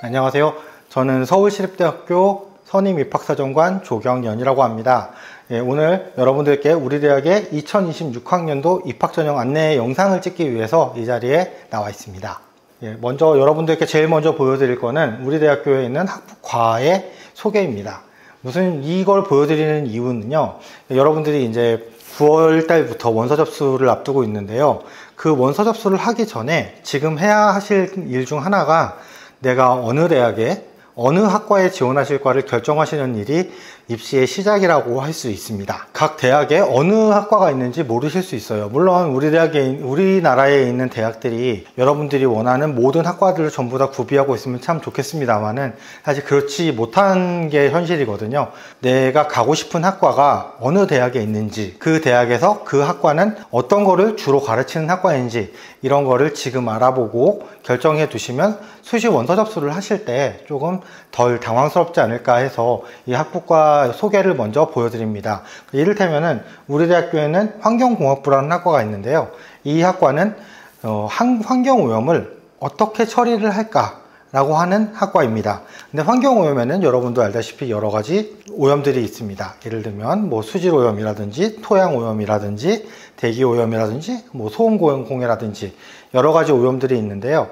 안녕하세요. 저는 서울시립대학교 선임입학사정관 조경연이라고 합니다. 오늘 여러분들께 우리 대학의 2026학년도 입학전형 안내 영상을 찍기 위해서 이 자리에 나와 있습니다. 먼저 여러분들께 제일 먼저 보여드릴 거는 우리 대학교에 있는 학부과의 소개입니다. 이걸 보여드리는 이유는요, 여러분들이 이제 9월 달부터 원서 접수를 앞두고 있는데요. 그 원서 접수를 하기 전에 지금 해야 하실 일 중 하나가 내가 어느 대학에 어느 학과에 지원하실 과를 결정하시는 일이 입시의 시작이라고 할 수 있습니다. 각 대학에 어느 학과가 있는지 모르실 수 있어요. 물론 우리나라에 있는 대학들이 여러분들이 원하는 모든 학과들을 전부 다 구비하고 있으면 참 좋겠습니다만은 사실 그렇지 못한 게 현실이거든요. 내가 가고 싶은 학과가 어느 대학에 있는지, 그 대학에서 그 학과는 어떤 거를 주로 가르치는 학과인지 이런 거를 지금 알아보고 결정해 두시면 수시 원서 접수를 하실 때 조금 덜 당황스럽지 않을까 해서 이 학부과 소개를 먼저 보여드립니다. 이를테면은 우리 대학교에는 환경공학부라는 학과가 있는데요. 이 학과는 환경오염을 어떻게 처리를 할까 라고 하는 학과입니다. 근데 환경오염에는 여러분도 알다시피 여러 가지 오염들이 있습니다. 예를 들면 수질오염이라든지 토양오염이라든지 대기오염이라든지 소음공해라든지 여러 가지 오염들이 있는데요.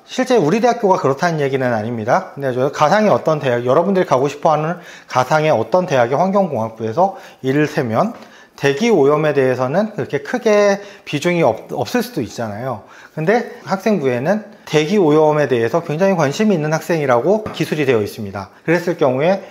실제 우리 대학교가 그렇다는 얘기는 아닙니다. 근데 가상의 어떤 대학, 여러분들이 가고 싶어하는 가상의 어떤 대학의 환경공학부에서 이를테면 대기오염에 대해서는 그렇게 크게 비중이 없을 수도 있잖아요. 근데 학생부에는 대기오염에 대해서 굉장히 관심이 있는 학생이라고 기술이 되어 있습니다. 그랬을 경우에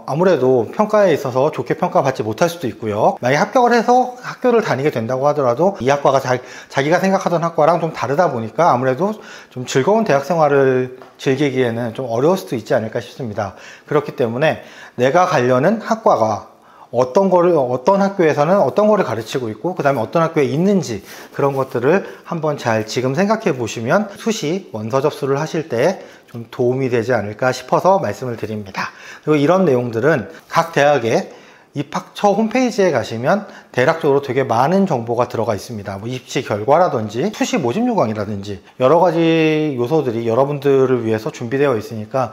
아무래도 평가에 있어서 좋게 평가받지 못할 수도 있고요. 만약에 합격을 해서 학교를 다니게 된다고 하더라도 이 학과가 자기가 생각하던 학과랑 좀 다르다 보니까 아무래도 좀 즐거운 대학 생활을 즐기기에는 좀 어려울 수도 있지 않을까 싶습니다. 그렇기 때문에 내가 가려는 학과가 어떤 학교에서는 어떤 거를 가르치고 있고 그 다음에 어떤 학교에 있는지 그런 것들을 한번 잘 지금 생각해 보시면 수시 원서 접수를 하실 때 좀 도움이 되지 않을까 싶어서 말씀을 드립니다. 그리고 이런 내용들은 각 대학의 입학처 홈페이지에 가시면 대략적으로 되게 많은 정보가 들어가 있습니다. 입시 결과라든지 수시 모집 요강이라든지 여러 가지 요소들이 여러분들을 위해서 준비되어 있으니까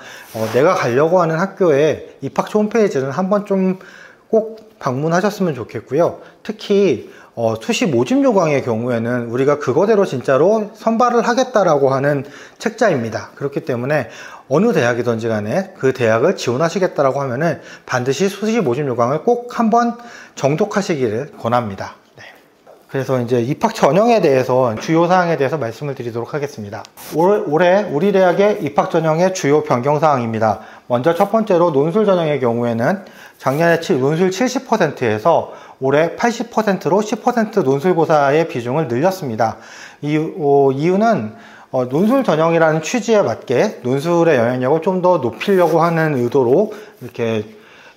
내가 가려고 하는 학교의 입학처 홈페이지는 한번 좀 꼭 방문하셨으면 좋겠고요. 특히 수시 모집 요강의 경우에는 우리가 그거대로 진짜로 선발을 하겠다라고 하는 책자입니다. 그렇기 때문에 어느 대학이든지 간에 그 대학을 지원하시겠다라고 하면은 반드시 수시 모집 요강을 꼭 한번 정독하시기를 권합니다. 그래서 이제 입학 전형에 대해서 주요 사항에 대해서 말씀을 드리도록 하겠습니다. 올해 우리 대학의 입학 전형의 주요 변경 사항입니다. 먼저 첫 번째로 논술 전형의 경우에는 작년에 논술 70%에서 올해 80%로 10% 논술고사의 비중을 늘렸습니다. 이유는 논술 전형이라는 취지에 맞게 논술의 영향력을 좀 더 높이려고 하는 의도로 이렇게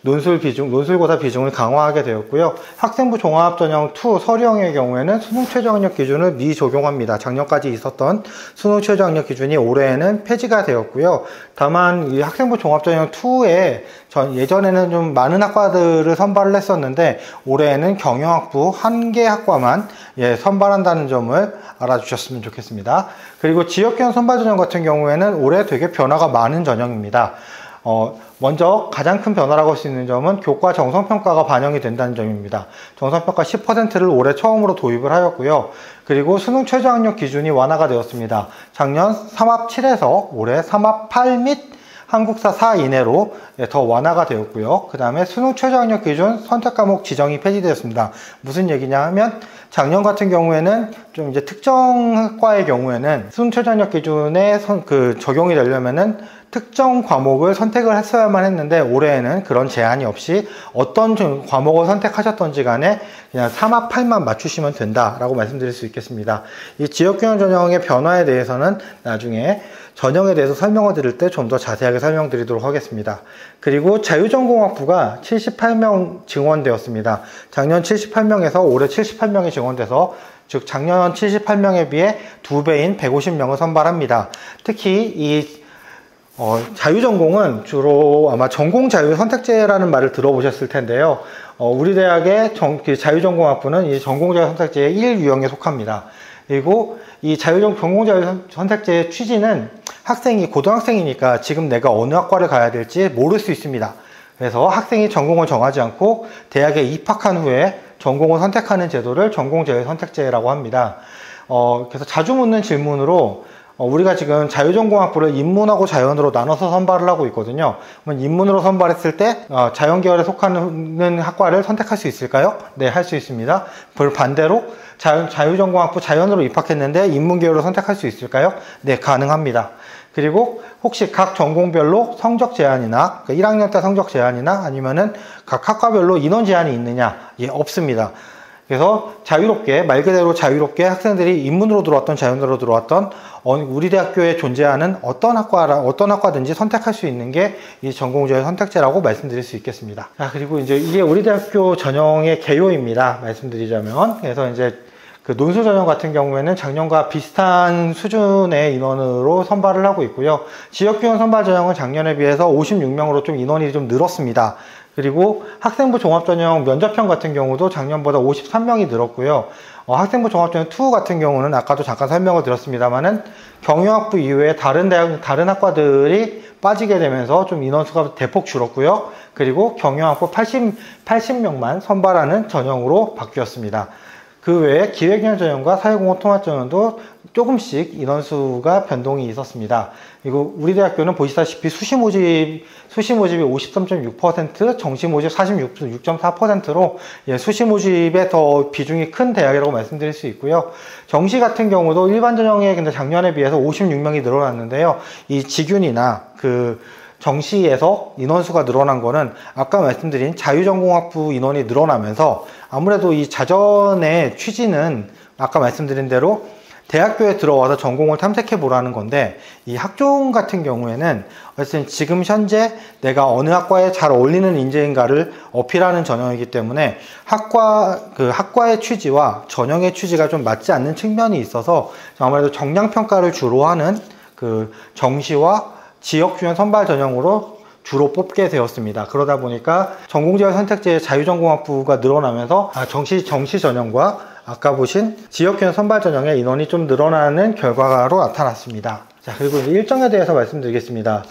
논술고사 비중을 강화하게 되었고요. 학생부 종합전형 2 서류형의 경우에는 수능 최저학력 기준을 미적용합니다. 작년까지 있었던 수능 최저학력 기준이 올해에는 폐지가 되었고요. 다만 이 학생부 종합전형 2에 예전에는 좀 많은 학과들을 선발을 했었는데 올해에는 경영학부 1개 학과만 선발한다는 점을 알아주셨으면 좋겠습니다. 그리고 지역경 선발전형 같은 경우에는 올해 되게 변화가 많은 전형입니다. 먼저 가장 큰 변화라고 할 수 있는 점은 교과 정성평가가 반영이 된다는 점입니다. 정성평가 10%를 올해 처음으로 도입을 하였고요. 그리고 수능 최저학력 기준이 완화가 되었습니다. 작년 3합 7에서 올해 3합 8 및 한국사 4 이내로 더 완화가 되었고요. 그 다음에 수능 최저학력 기준 선택과목 지정이 폐지되었습니다. 무슨 얘기냐 하면 작년 같은 경우에는 좀 이제 특정 학과의 경우에는 수능 최저학력 기준에 적용이 되려면은 특정 과목을 선택을 했어야만 했는데 올해에는 그런 제한이 없이 어떤 과목을 선택하셨던지 간에 그냥 3합 8만 맞추시면 된다라고 말씀드릴 수 있겠습니다. 이 지역균형 전형의 변화에 대해서는 나중에 전형에 대해서 설명을 드릴 때 좀 더 자세하게 설명드리도록 하겠습니다. 그리고 자유전공학부가 78명 증원되었습니다. 작년 78명에서 올해 78명이 증원돼서 즉 작년 78명에 비해 2배인 150명을 선발합니다. 특히 이 자유전공은 주로 아마 전공자유선택제라는 말을 들어보셨을 텐데요. 우리 대학의 자유전공학부는 이 전공자유선택제의 1유형에 속합니다. 그리고 이 전공자율 선택제의 취지는 학생이 고등학생이니까 지금 내가 어느 학과를 가야 될지 모를 수 있습니다. 그래서 학생이 전공을 정하지 않고 대학에 입학한 후에 전공을 선택하는 제도를 전공자율 선택제라고 합니다. 그래서 자주 묻는 질문으로 우리가 지금 자유전공학부를 인문하고 자연으로 나눠서 선발을 하고 있거든요. 그러면 인문으로 선발했을 때 자연계열에 속하는 학과를 선택할 수 있을까요? 네, 할 수 있습니다. 반대로 자유전공학부 자연으로 입학했는데 인문계열로 선택할 수 있을까요? 네, 가능합니다. 그리고 혹시 각 전공별로 성적 제한이나 1학년 때 성적 제한이나 아니면은 각 학과별로 인원 제한이 있느냐? 예, 없습니다. 그래서 자유롭게, 말 그대로 자유롭게 학생들이 인문으로 들어왔던 자연으로 들어왔던 우리 대학교에 존재하는 어떤 학과든지 선택할 수 있는 게 이 전공자율 선택제라고 말씀드릴 수 있겠습니다. 그리고 이제 이게 우리 대학교 전형의 개요입니다. 말씀드리자면. 그래서 이제 그 논술 전형 같은 경우에는 작년과 비슷한 수준의 인원으로 선발을 하고 있고요. 지역교원 선발 전형은 작년에 비해서 56명으로 좀 인원이 좀 늘었습니다. 그리고 학생부 종합전형 면접형 같은 경우도 작년보다 53명이 늘었고요. 학생부 종합전형 2 같은 경우는 아까도 잠깐 설명을 드렸습니다만은 경영학부 이외에 다른 학과들이 빠지게 되면서 좀 인원수가 대폭 줄었고요. 그리고 경영학부 80명만 선발하는 전형으로 바뀌었습니다. 그 외에 기획위원 전형과 사회공헌 통합 전형도 조금씩 인원수가 변동이 있었습니다. 그리고 우리 대학교는 보시다시피 수시 모집이 53.6%, 정시 모집 46.4%로 수시 모집에 더 비중이 큰 대학이라고 말씀드릴 수 있고요. 정시 같은 경우도 일반 전형에 근데 작년에 비해서 56명이 늘어났는데요. 이 지균이나 정시에서 인원수가 늘어난 거는 아까 말씀드린 자유전공학부 인원이 늘어나면서 아무래도 이 자전의 취지는 아까 말씀드린 대로 대학교에 들어와서 전공을 탐색해 보라는 건데, 이 학종 같은 경우에는 어쨌든 지금 현재 내가 어느 학과에 잘 어울리는 인재인가를 어필하는 전형이기 때문에 학과의 취지와 전형의 취지가 좀 맞지 않는 측면이 있어서 아무래도 정량평가를 주로 하는 정시와 지역주연 선발 전형으로 주로 뽑게 되었습니다. 그러다 보니까 전공자율 선택제의 자유전공학부가 늘어나면서 정시 전형과 아까 보신 지역주연 선발 전형의 인원이 좀 늘어나는 결과로 나타났습니다. 자, 그리고 이제 일정에 대해서 말씀드리겠습니다.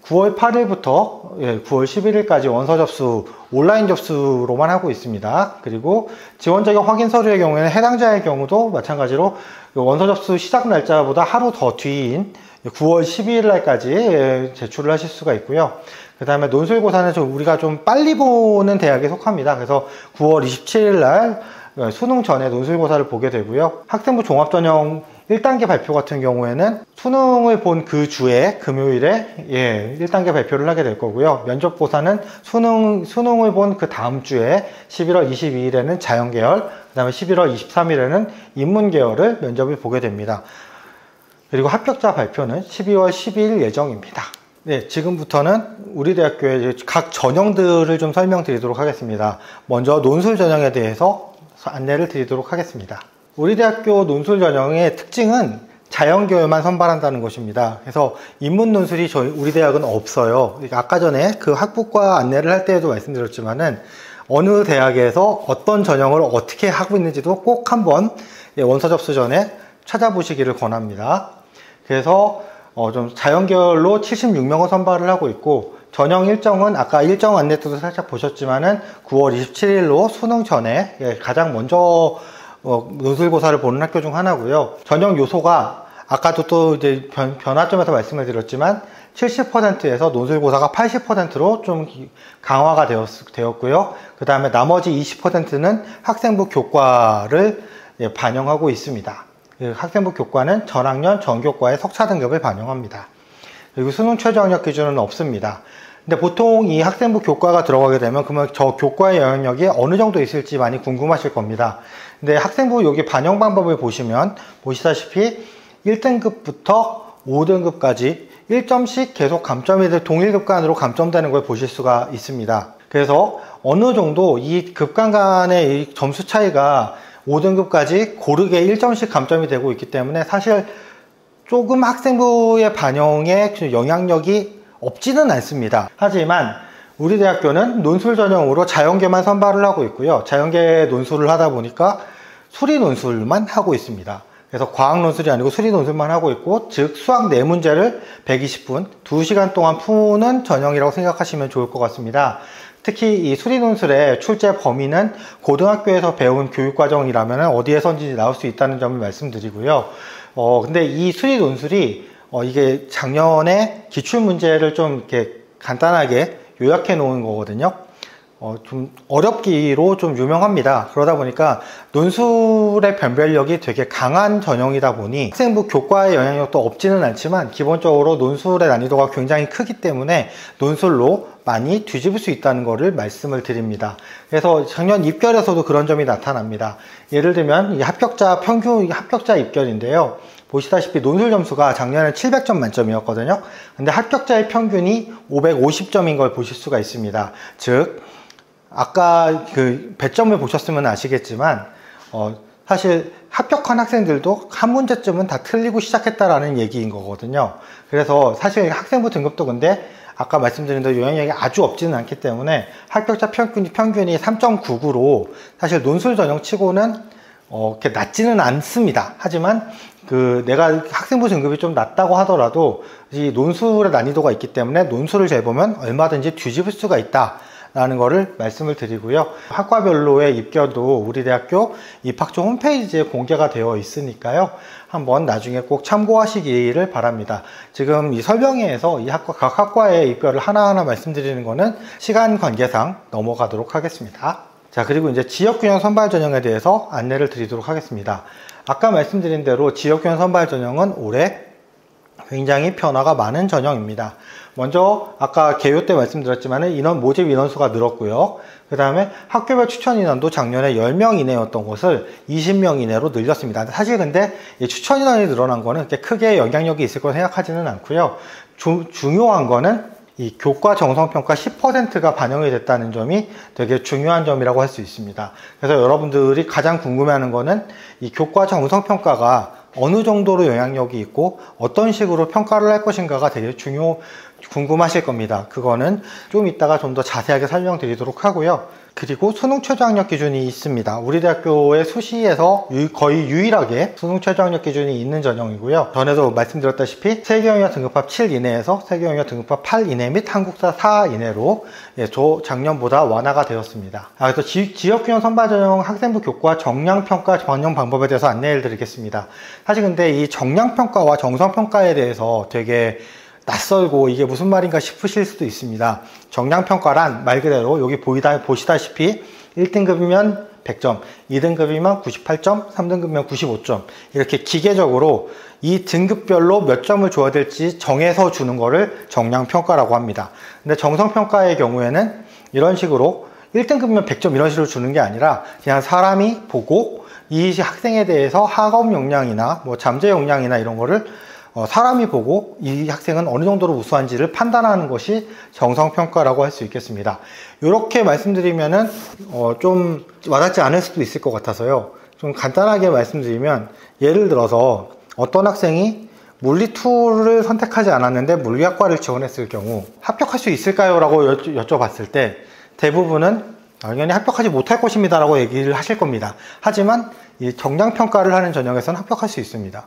9월 8일부터 9월 11일까지 원서 접수, 온라인 접수로만 하고 있습니다. 그리고 지원 자격 확인 서류의 경우에는 해당자의 경우도 마찬가지로 원서 접수 시작 날짜보다 하루 더 뒤인 9월 12일 날까지 제출을 하실 수가 있고요. 그 다음에 논술고사는 우리가 좀 빨리 보는 대학에 속합니다. 그래서 9월 27일 날 수능 전에 논술고사를 보게 되고요. 학생부 종합전형 1단계 발표 같은 경우에는 수능을 본 그 주에 금요일에 1단계 발표를 하게 될 거고요. 면접고사는 수능을 본 그 다음 주에 11월 22일에는 자연계열, 그 다음에 11월 23일에는 인문계열을 면접을 보게 됩니다. 그리고 합격자 발표는 12월 12일 예정입니다. 네, 지금부터는 우리 대학교의 각 전형들을 좀 설명드리도록 하겠습니다. 먼저 논술 전형에 대해서 안내를 드리도록 하겠습니다. 우리 대학교 논술 전형의 특징은 자연계열만 선발한다는 것입니다. 그래서 인문 논술이 우리 대학은 없어요. 그러니까 아까 전에 그 학부과 안내를 할 때에도 말씀드렸지만은 어느 대학에서 어떤 전형을 어떻게 하고 있는지도 꼭 한번 원서 접수 전에 찾아보시기를 권합니다. 그래서 좀 자연계열로 76명을 선발을 하고 있고, 전형 일정은 아까 일정 안내 때도 살짝 보셨지만은 9월 27일로 수능 전에 가장 먼저 논술고사를 보는 학교 중 하나고요. 전형 요소가 아까도 또 이제 변화점에서 말씀을 드렸지만 70%에서 논술고사가 80%로 좀 강화가 되었고요. 그 다음에 나머지 20%는 학생부 교과를 반영하고 있습니다. 학생부 교과는 전학년 전교과의 석차 등급을 반영합니다. 그리고 수능 최저 학력 기준은 없습니다. 근데 보통 이 학생부 교과가 들어가게 되면 그러면 저 교과의 영향력이 어느 정도 있을지 많이 궁금하실 겁니다. 근데 학생부 여기 반영 방법을 보시면 보시다시피 1등급부터 5등급까지 1점씩 계속 감점이 동일 급간으로 감점되는 걸 보실 수가 있습니다. 그래서 어느 정도 이 급간 간의 이 점수 차이가 5등급까지 고르게 1점씩 감점이 되고 있기 때문에 사실 조금 학생부의 반영에 영향력이 없지는 않습니다. 하지만 우리 대학교는 논술 전형으로 자연계만 선발을 하고 있고요. 자연계 논술을 하다 보니까 수리 논술만 하고 있습니다. 그래서 과학 논술이 아니고 수리 논술만 하고 있고, 즉 수학 4문제를 120분, 2시간 동안 푸는 전형이라고 생각하시면 좋을 것 같습니다. 특히 이 수리 논술의 출제 범위는 고등학교에서 배운 교육과정이라면 어디에선지 나올 수 있다는 점을 말씀드리고요. 근데 이 수리 논술이 이게 작년에 기출문제를 좀 이렇게 간단하게 요약해 놓은 거거든요. 좀 어렵기로 좀 유명합니다. 그러다 보니까 논술의 변별력이 되게 강한 전형이다 보니 학생부 교과의 영향력도 없지는 않지만 기본적으로 논술의 난이도가 굉장히 크기 때문에 논술로 많이 뒤집을 수 있다는 것을 말씀을 드립니다. 그래서 작년 입결에서도 그런 점이 나타납니다. 예를 들면 이 합격자 입결인데요. 보시다시피 논술 점수가 작년에 700점 만점이었거든요. 근데 합격자의 평균이 550점인 걸 보실 수가 있습니다. 즉 아까 그 배점을 보셨으면 아시겠지만 사실 합격한 학생들도 한 문제쯤은 다 틀리고 시작했다라는 얘기인 거거든요. 그래서 사실 학생부 등급도 근데 아까 말씀드린 대로 영향력이 아주 없지는 않기 때문에 합격자 평균이 3.99로 사실 논술 전형 치고는 이렇게 낮지는 않습니다. 하지만 내가 학생부 등급이 좀 낮다고 하더라도 이 논술의 난이도가 있기 때문에 논술을 재보면 얼마든지 뒤집을 수가 있다 라는 거를 말씀을 드리고요. 학과별로의 입결도 우리 대학교 입학처 홈페이지에 공개가 되어 있으니까요. 한번 나중에 꼭 참고하시기를 바랍니다. 지금 이 설명회에서 각 학과의 입결을 하나하나 말씀드리는 거는 시간 관계상 넘어가도록 하겠습니다. 자, 그리고 이제 지역균형 선발 전형에 대해서 안내를 드리도록 하겠습니다. 아까 말씀드린 대로 지역균형 선발 전형은 올해 굉장히 변화가 많은 전형입니다. 먼저 아까 개요 때 말씀드렸지만 모집 인원수가 늘었고요. 그 다음에 학교별 추천 인원도 작년에 10명 이내였던 것을 20명 이내로 늘렸습니다. 사실 근데 추천 인원이 늘어난 거는 그렇게 크게 영향력이 있을 거라 생각하지는 않고요. 중요한 거는 이 교과 정성평가 10%가 반영이 됐다는 점이 되게 중요한 점이라고 할 수 있습니다. 그래서 여러분들이 가장 궁금해하는 거는 이 교과 정성평가가 어느 정도로 영향력이 있고 어떤 식으로 평가를 할 것인가가 되게 궁금하실 겁니다. 그거는 좀 이따가 좀 더 자세하게 설명드리도록 하고요. 그리고 수능 최저학력 기준이 있습니다. 우리 대학교의 수시에서 거의 유일하게 수능 최저학력 기준이 있는 전형이고요. 전에도 말씀드렸다시피 세계영역 등급합 7 이내에서 세계영역 등급합 8 이내 및 한국사 4 이내로 작년보다 완화가 되었습니다. 그래서 지역균형 선발 전형 학생부 교과 정량평가 전형 방법에 대해서 안내를 드리겠습니다. 사실 근데 이 정량평가와 정성평가에 대해서 되게 낯설고 이게 무슨 말인가 싶으실 수도 있습니다. 정량평가란 말 그대로 여기 보시다시피 1등급이면 100점, 2등급이면 98점, 3등급이면 95점 이렇게 기계적으로 이 등급별로 몇 점을 줘야 될지 정해서 주는 거를 정량평가라고 합니다. 근데 정성평가의 경우에는 이런 식으로 1등급이면 100점 이런 식으로 주는 게 아니라 그냥 사람이 보고 이 학생에 대해서 학업 역량이나 잠재 역량이나 이런 거를 사람이 보고 이 학생은 어느 정도로 우수한지를 판단하는 것이 정성평가라고 할 수 있겠습니다. 이렇게 말씀드리면은 좀 와닿지 않을 수도 있을 것 같아서요. 좀 간단하게 말씀드리면 예를 들어서 어떤 학생이 물리2를 선택하지 않았는데 물리학과를 지원했을 경우 합격할 수 있을까요? 라고 여쭤봤을 때 대부분은 당연히 합격하지 못할 것입니다 라고 얘기를 하실 겁니다. 하지만 이 정량평가를 하는 전형에서는 합격할 수 있습니다.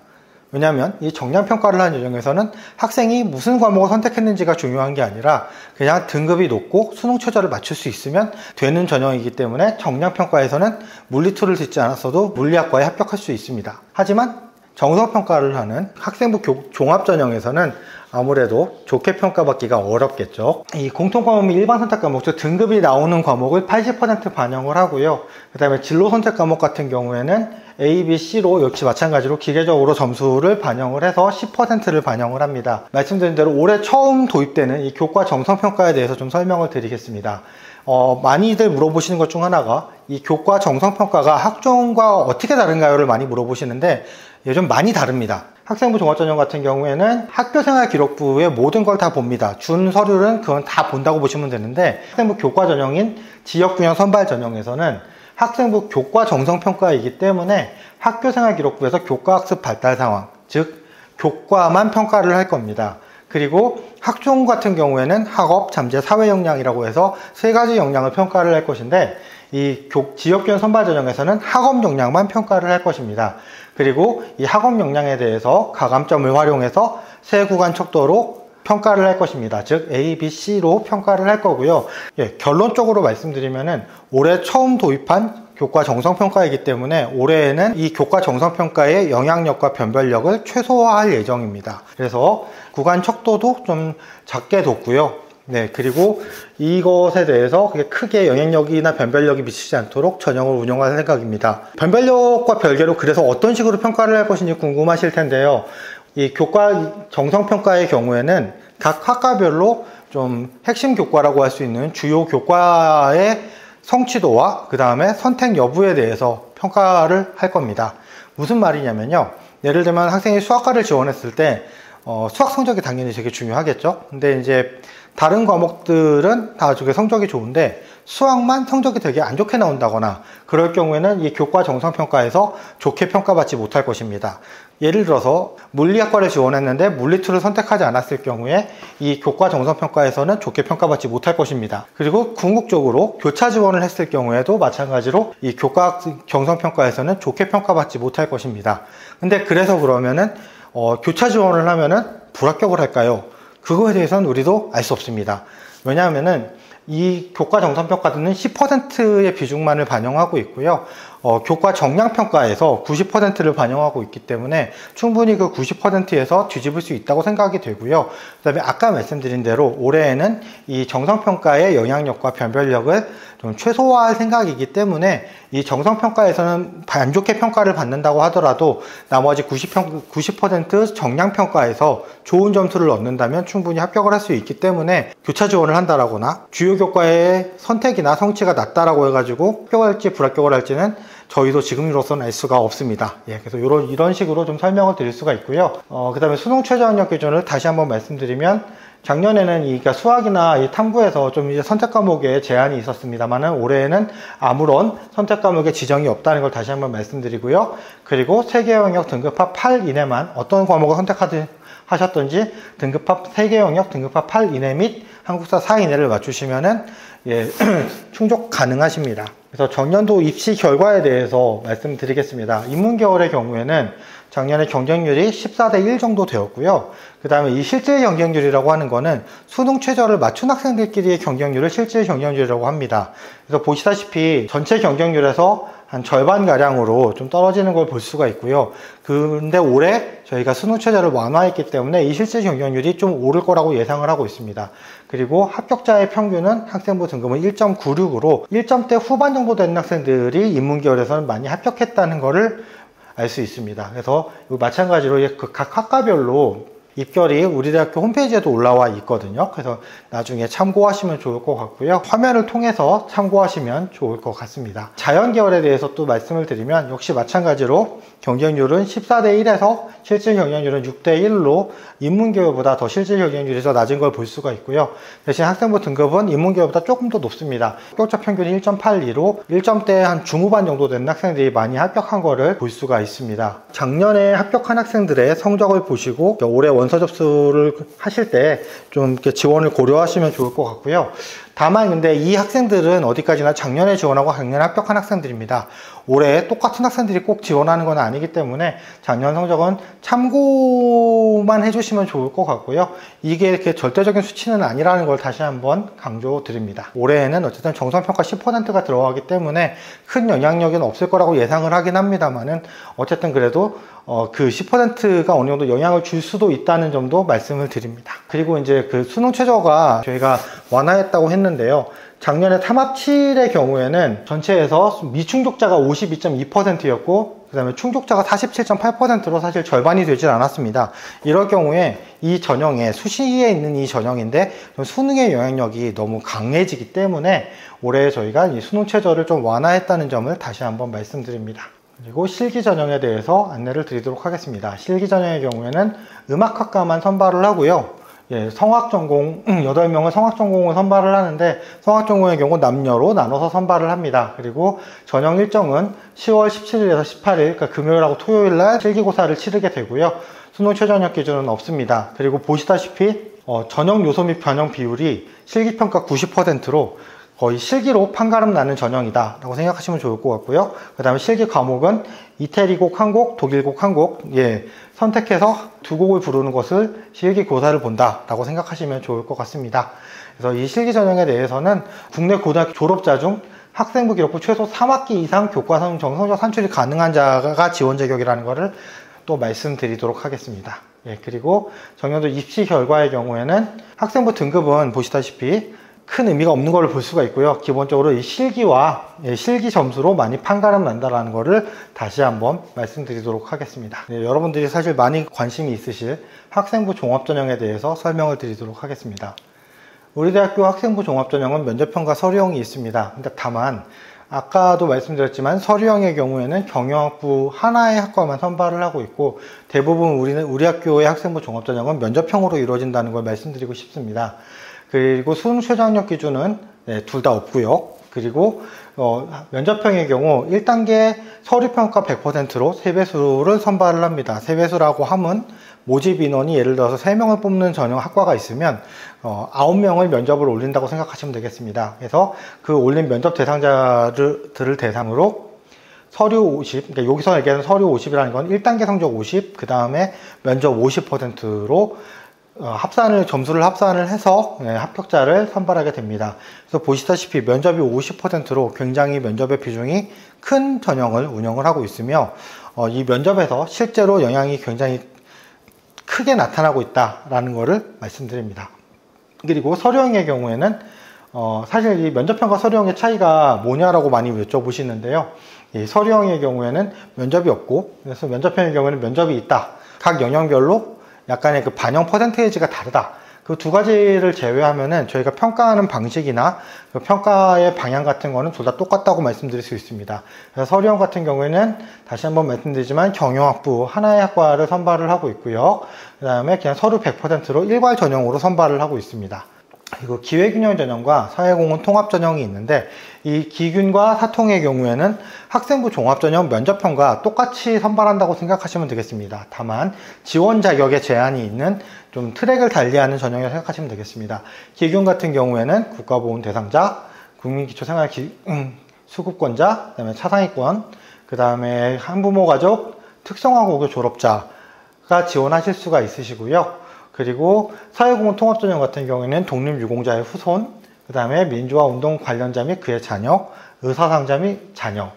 왜냐하면 이 정량평가를 하는 전형에서는 학생이 무슨 과목을 선택했는지가 중요한 게 아니라 그냥 등급이 높고 수능 최저를 맞출 수 있으면 되는 전형이기 때문에 정량평가에서는 물리2를 듣지 않았어도 물리학과에 합격할 수 있습니다. 하지만 정성평가를 하는 학생부 종합전형에서는 아무래도 좋게 평가받기가 어렵겠죠. 이 공통과목 및 일반 선택 과목, 즉 등급이 나오는 과목을 80% 반영을 하고요. 그 다음에 진로 선택 과목 같은 경우에는 A, B, C로 역시 마찬가지로 기계적으로 점수를 반영을 해서 10%를 반영을 합니다. 말씀드린 대로 올해 처음 도입되는 이 교과 정성평가에 대해서 좀 설명을 드리겠습니다. 많이들 물어보시는 것 중 하나가 이 교과 정성평가가 학종과 어떻게 다른가요를 많이 물어보시는데 요즘 많이 다릅니다. 학생부 종합전형 같은 경우에는 학교생활 기록부의 모든 걸 다 봅니다. 준 서류는 그건 다 본다고 보시면 되는데 학생부 교과 전형인 지역균형 선발 전형에서는 학생부 교과 정성평가이기 때문에 학교생활 기록부에서 교과학습 발달 상황, 즉 교과만 평가를 할 겁니다. 그리고 학종 같은 경우에는 학업, 잠재, 사회 역량이라고 해서 3가지 역량을 평가를 할 것인데 이 지역균형 선발 전형에서는 학업 역량만 평가를 할 것입니다. 그리고 이 학업 역량에 대해서 가감점을 활용해서 세 구간 척도로 평가를 할 것입니다. 즉 A, B, C로 평가를 할 거고요. 결론적으로 말씀드리면은 올해 처음 도입한 교과 정성평가이기 때문에 올해에는 이 교과 정성평가의 영향력과 변별력을 최소화할 예정입니다. 그래서 구간 척도도 좀 작게 뒀고요. 그리고 이것에 대해서 크게 영향력이나 변별력이 미치지 않도록 전형을 운영할 생각입니다. 변별력과 별개로 그래서 어떤 식으로 평가를 할 것인지 궁금하실 텐데요. 이 교과 정성평가의 경우에는 각 학과별로 좀 핵심 교과라고 할 수 있는 주요 교과의 성취도와 그 다음에 선택 여부에 대해서 평가를 할 겁니다. 무슨 말이냐면요. 예를 들면 학생이 수학과를 지원했을 때 수학 성적이 당연히 되게 중요하겠죠. 근데 이제 다른 과목들은 다 성적이 좋은데 수학만 성적이 되게 안 좋게 나온다거나 그럴 경우에는 이 교과 정성평가에서 좋게 평가받지 못할 것입니다. 예를 들어서 물리학과를 지원했는데 물리2를 선택하지 않았을 경우에 이 교과 정성평가에서는 좋게 평가받지 못할 것입니다. 그리고 궁극적으로 교차 지원을 했을 경우에도 마찬가지로 이 교과 정성평가에서는 좋게 평가받지 못할 것입니다. 근데 그래서 그러면은 교차 지원을 하면은 불합격을 할까요? 그거에 대해서는 우리도 알 수 없습니다. 왜냐하면은 이 교과 정성평가는 10%의 비중만을 반영하고 있고요. 교과 정량평가에서 90%를 반영하고 있기 때문에 충분히 그 90%에서 뒤집을 수 있다고 생각이 되고요. 그 다음에 아까 말씀드린 대로 올해에는 이 정성평가의 영향력과 변별력을 좀 최소화할 생각이기 때문에 이 정성평가에서는 안 좋게 평가를 받는다고 하더라도 나머지 90% 정량평가에서 좋은 점수를 얻는다면 충분히 합격을 할 수 있기 때문에 교차 지원을 한다라거나 주요 교과의 선택이나 성취가 낮다라고 해가지고 합격할지 불합격을 할지는 저희도 지금으로서는 알 수가 없습니다. 그래서 이런 식으로 좀 설명을 드릴 수가 있고요. 그 다음에 수능 최저학력 기준을 다시 한번 말씀드리면 작년에는 그러니까 수학이나 이 탐구에서 좀 이제 선택 과목에 제한이 있었습니다만은 올해에는 아무런 선택 과목에 지정이 없다는 걸 다시 한번 말씀드리고요. 그리고 세계 영역 등급합 8 이내만 어떤 과목을 선택하셨든지 등급합 세계 영역 등급합 8 이내 및 한국사 4 이내를 맞추시면은 충족 가능하십니다. 그래서 전년도 입시 결과에 대해서 말씀드리겠습니다. 인문계열의 경우에는 작년에 경쟁률이 14대 1 정도 되었고요. 그 다음에 이 실질 경쟁률이라고 하는 거는 수능 최저를 맞춘 학생들끼리의 경쟁률을 실질 경쟁률이라고 합니다. 그래서 보시다시피 전체 경쟁률에서 한 절반가량으로 좀 떨어지는 걸 볼 수가 있고요. 근데 올해 저희가 수능 최저를 완화했기 때문에 이 실질 경쟁률이 좀 오를 거라고 예상을 하고 있습니다. 그리고 합격자의 평균은 학생부 등급은 1.96으로 1점대 후반 정도 되는 학생들이 인문계열에서는 많이 합격했다는 거를 알 수 있습니다. 그래서 마찬가지로 각 학과별로 입결이 우리 대학교 홈페이지에도 올라와 있거든요. 그래서 나중에 참고하시면 좋을 것 같고요. 화면을 통해서 참고하시면 좋을 것 같습니다. 자연계열에 대해서 또 말씀을 드리면 역시 마찬가지로 경쟁률은 14대 1에서 실질 경쟁률은 6대 1로 인문계열보다 더 실질 경쟁률이 더 낮은 걸 볼 수가 있고요. 대신 학생부 등급은 인문계열보다 조금 더 높습니다. 합격자 평균이 1.82로 1점대 한 중후반 정도 되는 학생들이 많이 합격한 거를 볼 수가 있습니다. 작년에 합격한 학생들의 성적을 보시고 올해 원서 접수를 하실 때 좀 지원을 고려하시면 좋을 것 같고요. 다만 근데 이 학생들은 어디까지나 작년에 지원하고 작년에 합격한 학생들입니다. 올해 똑같은 학생들이 꼭 지원하는 건 아니기 때문에 작년 성적은 참고만 해주시면 좋을 것 같고요. 이게 이렇게 절대적인 수치는 아니라는 걸 다시 한번 강조드립니다. 올해에는 어쨌든 정성평가 10%가 들어가기 때문에 큰 영향력은 없을 거라고 예상을 하긴 합니다만은 어쨌든 그래도 그 10%가 어느 정도 영향을 줄 수도 있다는 점도 말씀을 드립니다. 그리고 이제 그 수능 최저가 저희가 완화했다고 했는데요. 작년에 탐합 7의 경우에는 전체에서 미충족자가 52.2%였고 그 다음에 충족자가 47.8%로 사실 절반이 되질 않았습니다. 이럴 경우에 이 전형에 수시에 있는 이 전형인데 수능의 영향력이 너무 강해지기 때문에 올해 저희가 이 수능 최저를 좀 완화했다는 점을 다시 한번 말씀드립니다. 그리고 실기 전형에 대해서 안내를 드리도록 하겠습니다. 실기 전형의 경우에는 음악학과만 선발을 하고요. 성악전공 8명은 성악전공을 선발을 하는데 성악전공의 경우 남녀로 나눠서 선발을 합니다. 그리고 전형 일정은 10월 17일에서 18일 그러니까 금요일하고 토요일날 실기고사를 치르게 되고요. 수능 최저학력 기준은 없습니다. 그리고 보시다시피 전형 요소 및 변형 비율이 실기평가 90%로 거의 실기로 판가름 나는 전형이다 라고 생각하시면 좋을 것 같고요. 그 다음에 실기 과목은 이태리곡 한 곡, 독일곡 한 곡, 선택해서 두 곡을 부르는 것을 실기 교사를 본다 라고 생각하시면 좋을 것 같습니다. 그래서 이 실기 전형에 대해서는 국내 고등학교 졸업자 중 학생부 기록부 최소 3학기 이상 교과서 정성적 산출이 가능한 자가 지원 자격이라는 것을 또 말씀드리도록 하겠습니다. 그리고 정년도 입시 결과의 경우에는 학생부 등급은 보시다시피 큰 의미가 없는 걸로 볼 수가 있고요. 기본적으로 이 실기와 실기 점수로 많이 판가름 난다라는 것을 다시 한번 말씀드리도록 하겠습니다. 여러분들이 사실 많이 관심이 있으실 학생부 종합전형에 대해서 설명을 드리도록 하겠습니다. 우리 대학교 학생부 종합전형은 면접형과 서류형이 있습니다. 근데 다만 아까도 말씀드렸지만 서류형의 경우에는 경영학부 하나의 학과만 선발을 하고 있고, 대부분 우리 학교의 학생부 종합전형은 면접형으로 이루어진다는 걸 말씀드리고 싶습니다. 그리고 수능 최저학력 기준은 둘 다 없고요. 그리고 면접형의 경우 1단계 서류평가 100%로 세배수를 선발을 합니다. 세배수라고 함은 모집 인원이 예를 들어서 3명을 뽑는 전형 학과가 있으면 9명의 면접을 올린다고 생각하시면 되겠습니다. 그래서 그 올린 면접 대상자들을 대상으로 서류 50, 그러니까 여기서 얘기하는 서류 50이라는 건 1단계 성적 50, 그 다음에 면접 50%로 점수를 합산을 해서 합격자를 선발하게 됩니다. 그래서 보시다시피 면접이 50%로 굉장히 면접의 비중이 큰 전형을 운영을 하고 있으며, 이 면접에서 실제로 영향이 굉장히 크게 나타나고 있다라는 것을 말씀드립니다. 그리고 서류형의 경우에는 사실 이 면접형과 서류형의 차이가 뭐냐라고 많이 여쭤보시는데요. 이 서류형의 경우에는 면접이 없고, 그래서 면접형의 경우에는 면접이 있다. 각 영역별로 약간의 그 반영 퍼센테이지가 다르다. 그 두 가지를 제외하면은 저희가 평가하는 방식이나 그 평가의 방향 같은 거는 둘 다 똑같다고 말씀드릴 수 있습니다. 그래서 서류형 같은 경우에는 다시 한번 말씀드리지만 경영학부 하나의 학과를 선발을 하고 있고요. 그 다음에 그냥 서류 100%로 일괄 전형으로 선발을 하고 있습니다. 그리고 기회균형 전형과 사회공헌 통합 전형이 있는데, 이 기균과 사통의 경우에는 학생부 종합전형 면접형과 똑같이 선발한다고 생각하시면 되겠습니다. 다만 지원 자격에 제한이 있는 좀 트랙을 달리하는 전형이라고 생각하시면 되겠습니다. 기균 같은 경우에는 국가보훈 대상자, 국민기초생활수급권자, 그 다음에 차상위권, 그 다음에 한부모 가족, 특성화고교 졸업자가 지원하실 수가 있으시고요. 그리고 사회공헌 통합전형 같은 경우에는 독립유공자의 후손, 그 다음에 민주화운동 관련자 및 그의 자녀, 의사상자 및 자녀,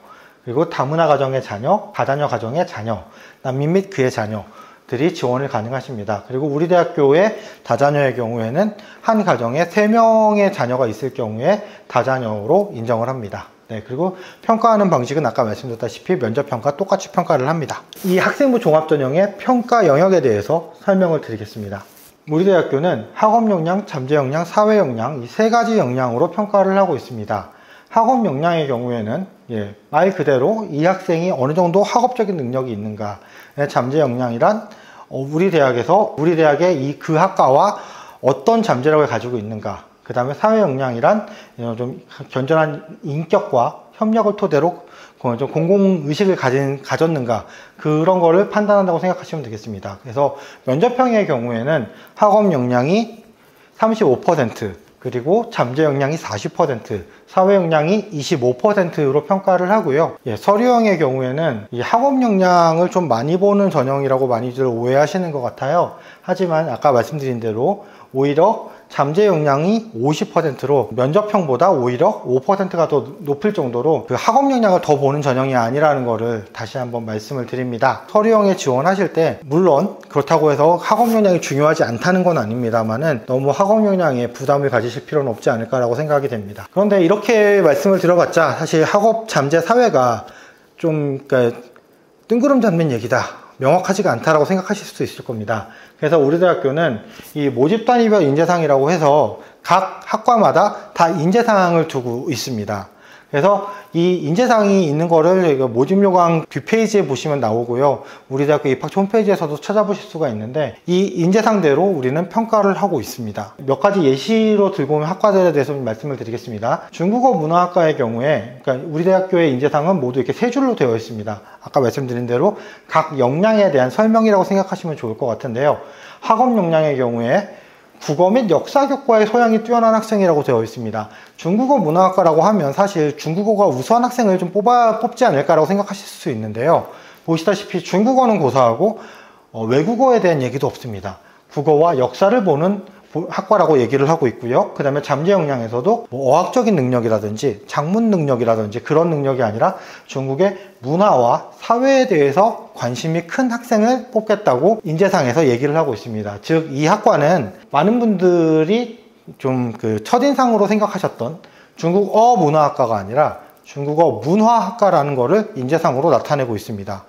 그리고 다문화 가정의 자녀, 다자녀 가정의 자녀, 난민 및 그의 자녀들이 지원을 가능하십니다. 그리고 우리 대학교의 다자녀의 경우에는 한 가정에 3명의 자녀가 있을 경우에 다자녀로 인정을 합니다. 그리고 평가하는 방식은 아까 말씀드렸다시피 면접평가 똑같이 평가를 합니다. 이 학생부 종합전형의 평가 영역에 대해서 설명을 드리겠습니다. 우리 대학교는 학업 역량, 잠재 역량, 사회 역량 이 세 가지 역량으로 평가를 하고 있습니다. 학업 역량의 경우에는 말 그대로 이 학생이 어느 정도 학업적인 능력이 있는가, 잠재 역량이란 우리 대학의 그 학과와 어떤 잠재력을 가지고 있는가, 그 다음에 사회 역량이란 좀 견전한 인격과 협력을 토대로 좀 공공의식을 가졌는가, 그런 거를 판단한다고 생각하시면 되겠습니다. 그래서 면접형의 경우에는 학업 역량이 35%, 그리고 잠재 역량이 40%, 사회 역량이 25%로 평가를 하고요. 서류형의 경우에는 이 학업 역량을 좀 많이 보는 전형이라고 많이들 오해하시는 것 같아요. 하지만 아까 말씀드린 대로 오히려 잠재 역량이 50%로 면접형보다 오히려 5%가 더 높을 정도로 그 학업 역량을 더 보는 전형이 아니라는 것을 다시 한번 말씀을 드립니다. 서류형에 지원하실 때 물론 그렇다고 해서 학업 역량이 중요하지 않다는 건 아닙니다만은 너무 학업 역량에 부담을 가지실 필요는 없지 않을까라고 생각이 됩니다. 그런데 이렇게 말씀을 드려봤자 사실 학업 잠재 사회가 좀 뜬구름 잡는 얘기다, 명확하지가 않다라고 생각하실 수도 있을 겁니다. 그래서 우리 대학교는 이 모집 단위별 인재상이라고 해서 각 학과마다 다 인재상을 두고 있습니다. 그래서 이 인재상이 있는 거를 모집 요강 뒷페이지에 보시면 나오고요. 우리 대학교 입학처 홈페이지에서도 찾아보실 수가 있는데, 이 인재상대로 우리는 평가를 하고 있습니다. 몇 가지 예시로 들고 온 학과들에 대해서 좀 말씀을 드리겠습니다. 중국어 문화학과의 경우에, 그러니까 우리 대학교의 인재상은 모두 이렇게 세 줄로 되어 있습니다. 아까 말씀드린 대로 각 역량에 대한 설명이라고 생각하시면 좋을 것 같은데요. 학업 역량의 경우에 국어 및 역사 교과의 소양이 뛰어난 학생이라고 되어 있습니다. 중국어 문화학과라고 하면 사실 중국어가 우수한 학생을 좀 뽑지 않을까라고 생각하실 수 있는데요. 보시다시피 중국어는 고사하고 외국어에 대한 얘기도 없습니다. 국어와 역사를 보는 학과라고 얘기를 하고 있고요. 그 다음에 잠재 역량에서도 어학적인 능력이라든지 작문 능력이라든지 그런 능력이 아니라 중국의 문화와 사회에 대해서 관심이 큰 학생을 뽑겠다고 인재상에서 얘기를 하고 있습니다. 즉, 이 학과는 많은 분들이 좀 첫인상으로 생각하셨던 중국어 문화학과가 아니라 중국어 문화학과라는 것을 인재상으로 나타내고 있습니다.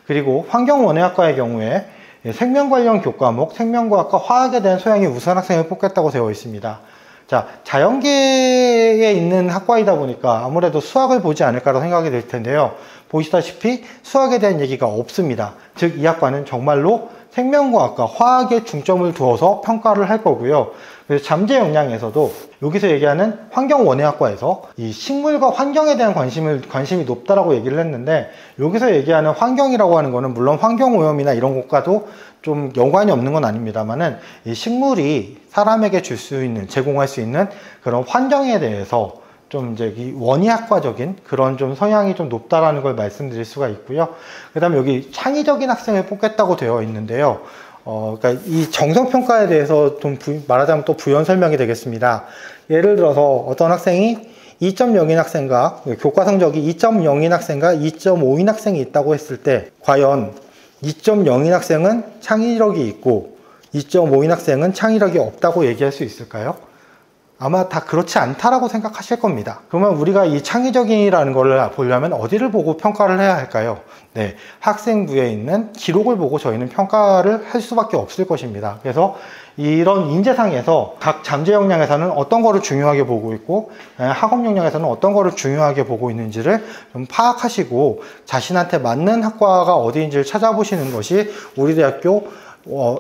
그리고 환경원예학과의 경우에 생명 관련 교과목, 생명과학과 화학에 대한 소양이 우수한 학생을 뽑겠다고 되어 있습니다. 자, 자연계에 있는 학과이다 보니까 아무래도 수학을 보지 않을까라고 생각이 될 텐데요. 보시다시피 수학에 대한 얘기가 없습니다. 즉, 이 학과는 정말로 생명과학과, 화학에 중점을 두어서 평가를 할 거고요. 그래서 잠재 역량에서도 여기서 얘기하는 환경원예학과에서 이 식물과 환경에 대한 관심이 높다라고 얘기를 했는데, 여기서 얘기하는 환경이라고 하는 거는 물론 환경오염이나 이런 것과도 좀 연관이 없는 건 아닙니다만은 이 식물이 사람에게 줄 수 있는, 제공할 수 있는 그런 환경에 대해서 좀 이제 이 원예학과적인 그런 좀 성향이 좀 높다라는 걸 말씀드릴 수가 있고요. 그 다음에 여기 창의적인 학생을 뽑겠다고 되어 있는데요. 그러니까 이 정성평가에 대해서 좀 말하자면 또 부연 설명이 되겠습니다. 예를 들어서 어떤 학생이 2.0인 학생과 교과 성적이 2.0인 학생과 2.5인 학생이 있다고 했을 때 과연 2.0인 학생은 창의력이 있고 2.5인 학생은 창의력이 없다고 얘기할 수 있을까요? 아마 다 그렇지 않다라고 생각하실 겁니다. 그러면 우리가 이 창의적인이라는 걸 보려면 어디를 보고 평가를 해야 할까요? 네, 학생부에 있는 기록을 보고 저희는 평가를 할 수밖에 없을 것입니다. 그래서 이런 인재상에서 각 잠재 역량에서는 어떤 거를 중요하게 보고 있고 학업 역량에서는 어떤 거를 중요하게 보고 있는지를 좀 파악하시고 자신한테 맞는 학과가 어디인지를 찾아보시는 것이 우리 대학교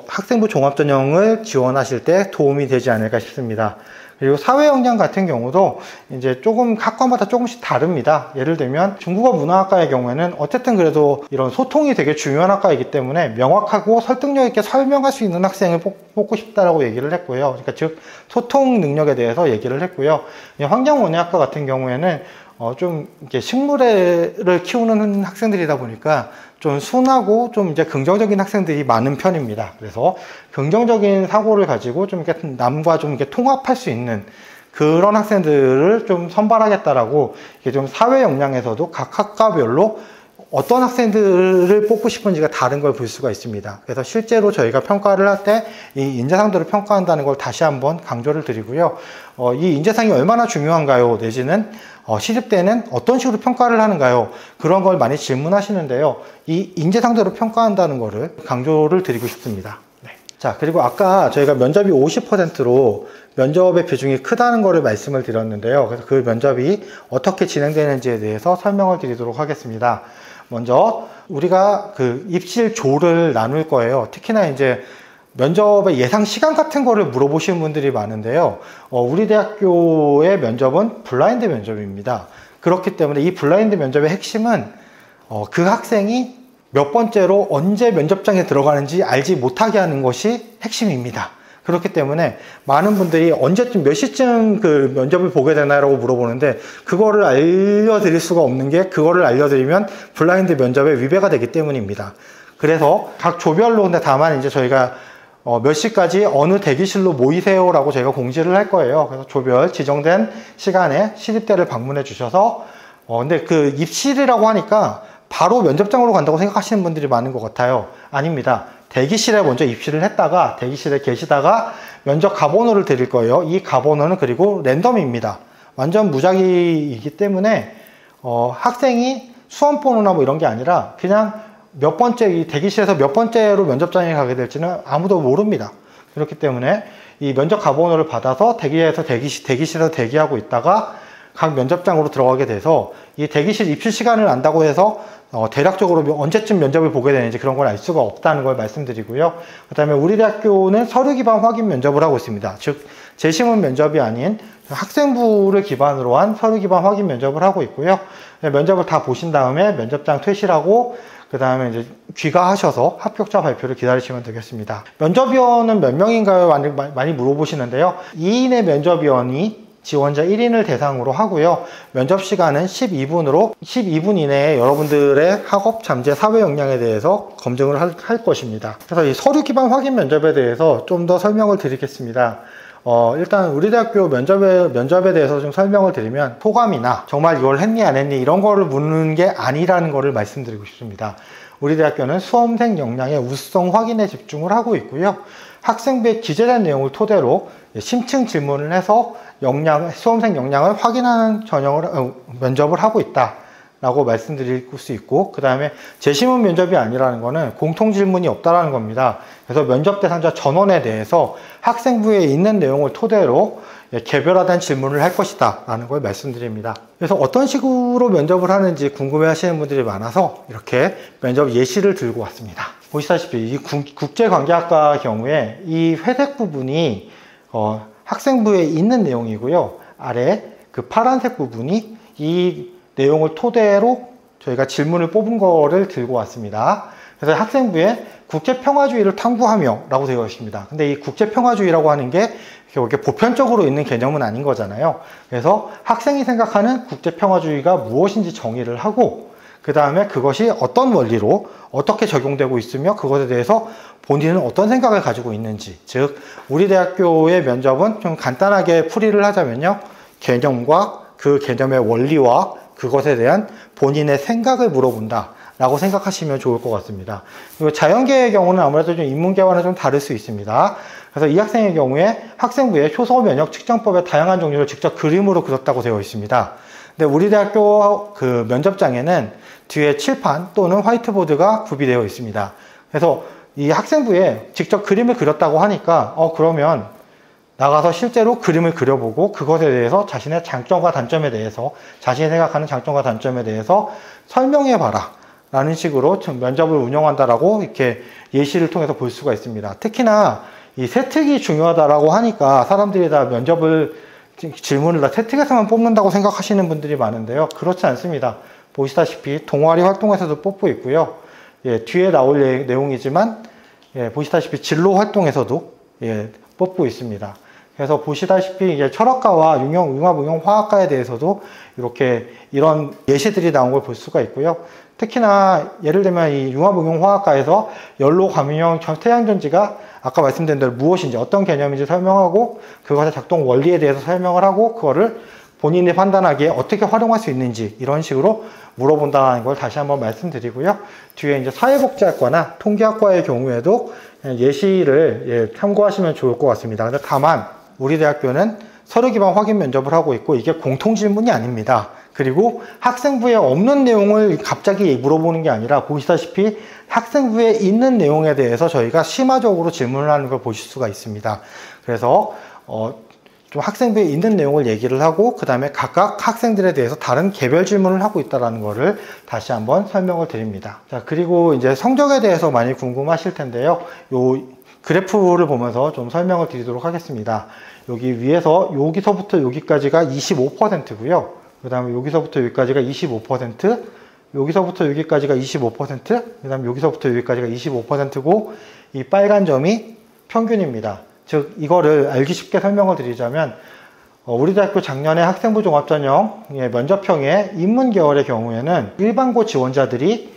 학생부 종합전형을 지원하실 때 도움이 되지 않을까 싶습니다. 그리고 사회 역량 같은 경우도 이제 조금 학과마다 조금씩 다릅니다. 예를 들면 중국어 문화학과의 경우에는 어쨌든 그래도 이런 소통이 되게 중요한 학과이기 때문에 명확하고 설득력 있게 설명할 수 있는 학생을 뽑고 싶다라고 얘기를 했고요. 그러니까 즉 소통 능력에 대해서 얘기를 했고요. 환경원예학과 같은 경우에는 좀 이렇게 식물을 키우는 학생들이다 보니까 좀 순하고 좀 이제 긍정적인 학생들이 많은 편입니다. 그래서 긍정적인 사고를 가지고 좀 이렇게 남과 좀 이렇게 통합할 수 있는 그런 학생들을 좀 선발하겠다라고 이게 좀 사회 역량에서도 각 학과별로 어떤 학생들을 뽑고 싶은지가 다른 걸 볼 수가 있습니다. 그래서 실제로 저희가 평가를 할 때 이 인재상들을 평가한다는 걸 다시 한번 강조를 드리고요. 이 인재상이 얼마나 중요한가요? 내지는 시습 때는 어떤 식으로 평가를 하는가요? 그런 걸 많이 질문하시는데요. 이 인재상들을 평가한다는 거를 강조를 드리고 싶습니다. 네. 자, 그리고 아까 저희가 면접이 50%로 면접의 비중이 크다는 거를 말씀을 드렸는데요. 그래서 그 면접이 어떻게 진행되는지에 대해서 설명을 드리도록 하겠습니다. 먼저 우리가 입실 조를 나눌 거예요. 특히나 이제 면접의 예상 시간 같은 거를 물어보시는 분들이 많은데요. 우리 대학교의 면접은 블라인드 면접입니다. 그렇기 때문에 이 블라인드 면접의 핵심은 그 학생이 몇 번째로 언제 면접장에 들어가는지 알지 못하게 하는 것이 핵심입니다. 그렇기 때문에 많은 분들이 언제쯤 몇 시쯤 그 면접을 보게 되나라고 물어보는데 그거를 알려드릴 수가 없는 게 그거를 알려드리면 블라인드 면접에 위배가 되기 때문입니다. 그래서 각 조별로 근데 다만 이제 저희가 몇 시까지 어느 대기실로 모이세요라고 저희가 공지를 할 거예요. 그래서 조별 지정된 시간에 시립대를 방문해 주셔서 근데 그 입실이라고 하니까 바로 면접장으로 간다고 생각하시는 분들이 많은 것 같아요. 아닙니다. 대기실에 먼저 입실을 했다가 대기실에 계시다가 면접 가번호를 드릴 거예요. 이 가번호는 그리고 랜덤입니다. 완전 무작위이기 때문에 학생이 수험번호나 뭐 이런 게 아니라 그냥 몇 번째 이 대기실에서 몇 번째로 면접장에 가게 될지는 아무도 모릅니다. 그렇기 때문에 이 면접 가번호를 받아서 대기실에서 대기하고 있다가 각 면접장으로 들어가게 돼서 이 대기실 입실 시간을 안다고 해서 대략적으로 언제쯤 면접을 보게 되는지 그런 걸 알 수가 없다는 걸 말씀드리고요. 그 다음에 우리 대학교는 서류 기반 확인 면접을 하고 있습니다. 즉 재심은 면접이 아닌 학생부를 기반으로 한 서류 기반 확인 면접을 하고 있고요. 면접을 다 보신 다음에 면접장 퇴실하고 그 다음에 이제 귀가하셔서 합격자 발표를 기다리시면 되겠습니다. 면접위원은 몇 명인가요? 많이 물어보시는데요. 2인의 면접위원이 지원자 1인을 대상으로 하고요. 면접 시간은 12분 이내에 여러분들의 학업, 잠재, 사회 역량에 대해서 검증을 할 것입니다. 그래서 이 서류 기반 확인 면접에 대해서 좀 더 설명을 드리겠습니다. 일단 우리 대학교 면접에 대해서 좀 설명을 드리면 소감이나 정말 이걸 했니 안 했니 이런 거를 묻는 게 아니라는 거를 말씀드리고 싶습니다. 우리 대학교는 수험생 역량의 우수성 확인에 집중을 하고 있고요. 학생부에 기재된 내용을 토대로 심층 질문을 해서 수험생 역량을 확인하는 면접을 하고 있다 라고 말씀드릴 수 있고, 그 다음에 재심은 면접이 아니라는 거는 공통 질문이 없다라는 겁니다. 그래서 면접 대상자 전원에 대해서 학생부에 있는 내용을 토대로 개별화된 질문을 할 것이다 라는 걸 말씀드립니다. 그래서 어떤 식으로 면접을 하는지 궁금해 하시는 분들이 많아서 이렇게 면접 예시를 들고 왔습니다. 보시다시피 이 국제관계학과 경우에 이 회색 부분이 학생부에 있는 내용이고요. 아래 그 파란색 부분이 이 내용을 토대로 저희가 질문을 뽑은 거를 들고 왔습니다. 그래서 학생부에 국제평화주의를 탐구하며 라고 되어 있습니다. 근데 이 국제평화주의라고 하는 게 이렇게 보편적으로 있는 개념은 아닌 거잖아요. 그래서 학생이 생각하는 국제평화주의가 무엇인지 정의를 하고, 그 다음에 그것이 어떤 원리로 어떻게 적용되고 있으며 그것에 대해서 본인은 어떤 생각을 가지고 있는지, 즉 우리 대학교의 면접은 좀 간단하게 풀이를 하자면요, 개념과 그 개념의 원리와 그것에 대한 본인의 생각을 물어본다 라고 생각하시면 좋을 것 같습니다. 그리고 자연계의 경우는 아무래도 좀 인문계와는 좀 다를 수 있습니다. 그래서 이 학생의 경우에 학생부에 효소 면역 측정법의 다양한 종류를 직접 그림으로 그렸다고 되어 있습니다. 근데 우리 대학교 그 면접장에는 뒤에 칠판 또는 화이트보드가 구비되어 있습니다. 그래서 이 학생부에 직접 그림을 그렸다고 하니까 그러면 나가서 실제로 그림을 그려보고 그것에 대해서 자신의 장점과 단점에 대해서, 자신이 생각하는 장점과 단점에 대해서 설명해봐라 라는 식으로 면접을 운영한다라고 이렇게 예시를 통해서 볼 수가 있습니다. 특히나 이 세특이 중요하다라고 하니까 사람들이 다 질문을 다 세특에서만 뽑는다고 생각하시는 분들이 많은데요. 그렇지 않습니다. 보시다시피 동아리 활동에서도 뽑고 있고요. 뒤에 나올 내용이지만 보시다시피 진로 활동에서도 뽑고 있습니다. 그래서 보시다시피 이제 철학과와 융합응용화학과에 대해서도 이런 예시들이 나온 걸 볼 수가 있고요. 특히나 예를 들면 이 융합응용화학과에서 연로 감염형 태양전지가 아까 말씀드린 대로 무엇인지, 어떤 개념인지 설명하고 그것의 작동 원리에 대해서 설명을 하고 그거를 본인이 판단하기에 어떻게 활용할 수 있는지 이런 식으로 물어본다는 걸 다시 한번 말씀드리고요. 뒤에 이제 사회복지학과나 통계학과의 경우에도 예시를 참고하시면 좋을 것 같습니다. 근데 다만 우리 대학교는 서류 기반 확인 면접을 하고 있고 이게 공통 질문이 아닙니다. 그리고 학생부에 없는 내용을 갑자기 물어보는 게 아니라 보시다시피 학생부에 있는 내용에 대해서 저희가 심화적으로 질문을 하는 걸 보실 수가 있습니다. 그래서 좀 학생부에 있는 내용을 얘기를 하고 그 다음에 각각 학생들에 대해서 다른 개별 질문을 하고 있다는 거를 다시 한번 설명을 드립니다. 자, 그리고 이제 성적에 대해서 많이 궁금하실 텐데요. 요 그래프를 보면서 좀 설명을 드리도록 하겠습니다. 여기 위에서 여기서부터 여기까지가 25%고요. 그 다음에 여기서부터 여기까지가 25%, 여기서부터 여기까지가 25%, 그 다음에 여기서부터 여기까지가 25%고 이 빨간 점이 평균입니다. 즉 이거를 알기 쉽게 설명을 드리자면 우리 대학교 작년에 학생부 종합전형 면접형의 인문계열의 경우에는 일반고 지원자들이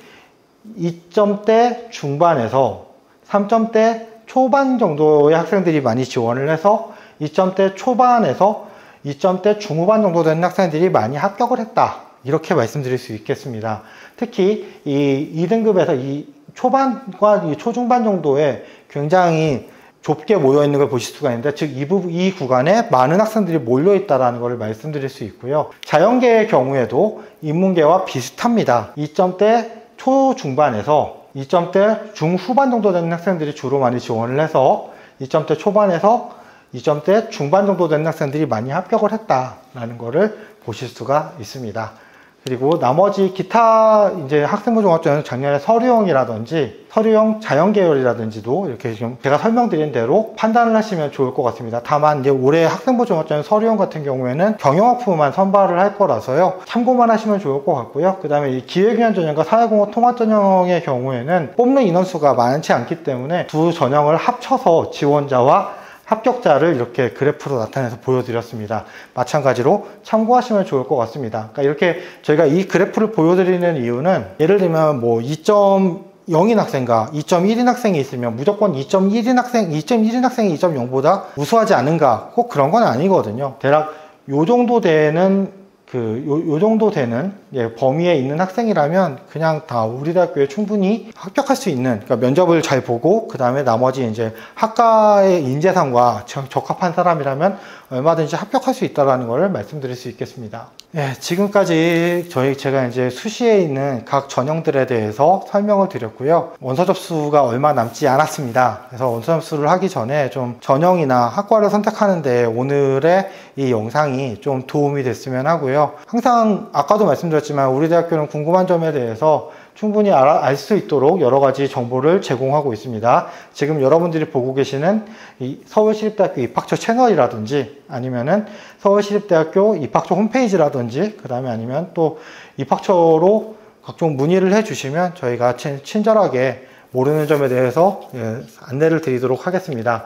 2점대 중반에서 3점대 초반 정도의 학생들이 많이 지원을 해서 2점대 초반에서 2점대 중후반 정도 되는 학생들이 많이 합격을 했다, 이렇게 말씀드릴 수 있겠습니다. 특히 이 2등급에서 이 초반과 이 초중반 정도에 굉장히 좁게 모여 있는 걸 보실 수가 있는데, 즉 이 구간에 많은 학생들이 몰려 있다라는 것을 말씀드릴 수 있고요. 자연계의 경우에도 인문계와 비슷합니다. 2점대 초중반에서 2점대 중후반 정도 되는 학생들이 주로 많이 지원을 해서 2점대 초반에서 2점대 중반 정도 되는 학생들이 많이 합격을 했다라는 것을 보실 수가 있습니다. 그리고 나머지 기타 이제 학생부 종합전형 작년에 서류형 자연계열이라든지도 이렇게 지금 제가 설명드린 대로 판단을 하시면 좋을 것 같습니다. 다만 이제 올해 학생부 종합전형 서류형 같은 경우에는 경영학부만 선발을 할 거라서요. 참고만 하시면 좋을 것 같고요. 그 다음에 이 기획위원 전형과 사회공헌 통합 전형의 경우에는 뽑는 인원수가 많지 않기 때문에 두 전형을 합쳐서 지원자와 합격자를 이렇게 그래프로 나타내서 보여드렸습니다. 마찬가지로 참고하시면 좋을 것 같습니다. 그러니까 이렇게 저희가 이 그래프를 보여드리는 이유는 예를 들면 뭐 2.0인 학생과 2.1인 학생이 있으면 무조건 2.1인 학생이 2.0보다 우수하지 않은가 꼭 그런 건 아니거든요. 대략 요 정도 되는 범위에 있는 학생이라면 그냥 다 우리 대학교에 충분히 합격할 수 있는, 그러니까 면접을 잘 보고 그 다음에 나머지 이제 학과의 인재상과 적합한 사람이라면 얼마든지 합격할 수 있다는 것을 말씀드릴 수 있겠습니다. 예, 지금까지 제가 이제 수시에 있는 각 전형들에 대해서 설명을 드렸고요. 원서 접수가 얼마 남지 않았습니다. 그래서 원서 접수를 하기 전에 좀 전형이나 학과를 선택하는데 오늘의 이 영상이 좀 도움이 됐으면 하고요. 항상 아까도 말씀드렸지만 우리 대학교는 궁금한 점에 대해서 충분히 알 수 있도록 여러 가지 정보를 제공하고 있습니다. 지금 여러분들이 보고 계시는 이 서울시립대학교 입학처 채널이라든지 아니면은 서울시립대학교 입학처 홈페이지라든지 그 다음에 아니면 또 입학처로 각종 문의를 해주시면 저희가 친절하게 모르는 점에 대해서 안내를 드리도록 하겠습니다.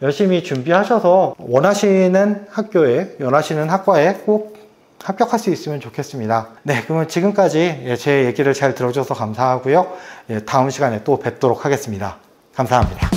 열심히 준비하셔서 원하시는 학과에 꼭 합격할 수 있으면 좋겠습니다. 네, 그러면 지금까지 제 얘기를 잘 들어줘서 감사하고요. 다음 시간에 또 뵙도록 하겠습니다. 감사합니다.